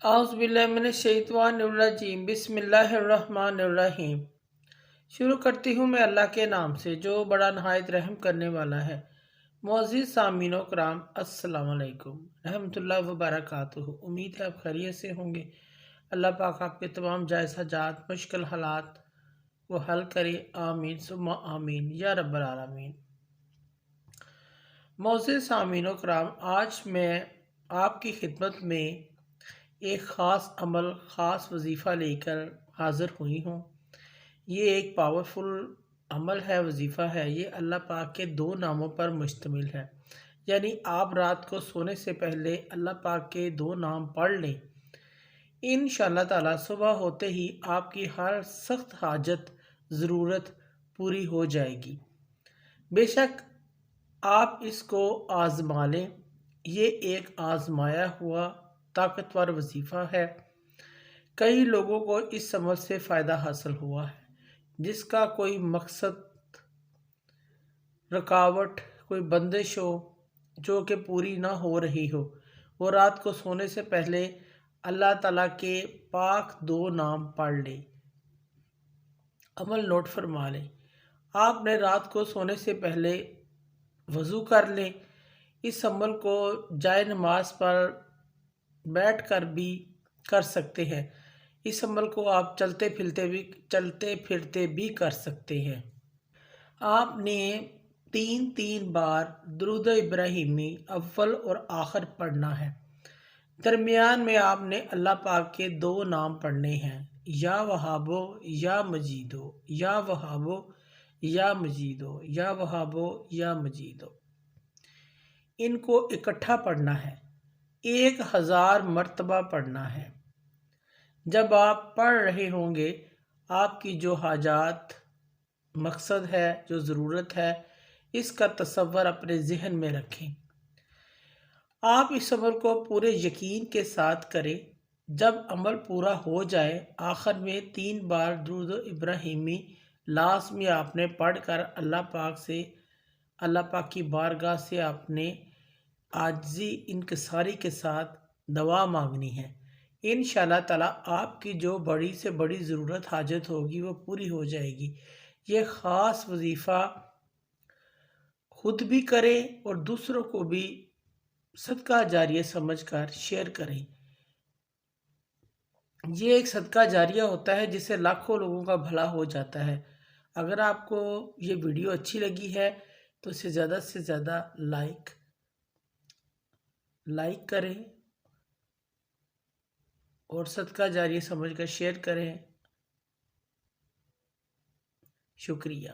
اعوذ باللہ من الشیطان الرجیم بسم اللہ الرحمن الرحیم۔ شروع کرتی ہوں میں اللہ کے نام سے جو بڑا نہایت رحم کرنے والا ہے۔ معزز سامعین و کرام، السلام علیکم رحمۃ اللہ وبرکاتہ۔ امید ہے آپ خیریت سے ہوں گے۔ اللہ پاک آپ کے تمام جائز حاجات، مشکل حالات کو حل کرے، آمین ثم آمین یا رب العالمین۔ معزز سامعین و کرام، آج میں آپ کی خدمت میں ایک خاص عمل، خاص وظیفہ لے کر حاضر ہوئی ہوں۔ یہ ایک پاورفل عمل ہے، وظیفہ ہے۔ یہ اللہ پاک کے 2 ناموں پر مشتمل ہے، یعنی آپ رات کو سونے سے پہلے اللہ پاک کے 2 نام پڑھ لیں، انشاءاللہ تعالی صبح ہوتے ہی آپ کی ہر سخت حاجت، ضرورت پوری ہو جائے گی۔ بے شک آپ اس کو آزما لیں۔ یہ ایک آزمایا ہوا طاقتور وظیفہ ہے۔ کئی لوگوں کو اس عمل سے فائدہ حاصل ہوا ہے، جس کا کوئی مقصد، رکاوٹ، کوئی بندش ہو جو کہ پوری نہ ہو رہی ہو، وہ رات کو سونے سے پہلے اللہ تعالیٰ کے پاک 2 نام پڑھ لے۔ عمل نوٹ فرما لیں۔ آپ نے رات کو سونے سے پہلے وضو کر لیں۔ اس عمل کو جائے نماز پر بیٹھ کر بھی کر سکتے ہیں۔ اس عمل کو آپ چلتے پھرتے بھی کر سکتے ہیں۔ آپ نے 3 بار درود ابراہیمی اول اور آخر پڑھنا ہے۔ درمیان میں آپ نے اللہ پاک کے 2 نام پڑھنے ہیں، یا وہابو یا مجیدو، یا وہابو یا مجیدو، یا وہابو یا مجیدو۔ ان کو اکٹھا پڑھنا ہے، 1000 مرتبہ پڑھنا ہے۔ جب آپ پڑھ رہے ہوں گے، آپ کی جو حاجات، مقصد ہے، جو ضرورت ہے، اس کا تصور اپنے ذہن میں رکھیں۔ آپ اس عمل کو پورے یقین کے ساتھ کریں۔ جب عمل پورا ہو جائے، آخر میں 3 بار درود ابراہیمی لازمی آپ نے پڑھ کر اللہ پاک کی بارگاہ سے آپ نے عاجزی، انکساری کے ساتھ دعا مانگنی ہے۔ انشاءاللہ تعالیٰ آپ کی جو بڑی سے بڑی ضرورت، حاجت ہوگی، وہ پوری ہو جائے گی۔ یہ خاص وظیفہ خود بھی کریں اور دوسروں کو بھی صدقہ جاریہ سمجھ کر شیئر کریں۔ یہ ایک صدقہ جاریہ ہوتا ہے جس سے لاکھوں لوگوں کا بھلا ہو جاتا ہے۔ اگر آپ کو یہ ویڈیو اچھی لگی ہے تو اسے زیادہ سے زیادہ لائک کریں اور صدقہ جاریہ سمجھ کر شیئر کریں۔ شکریہ۔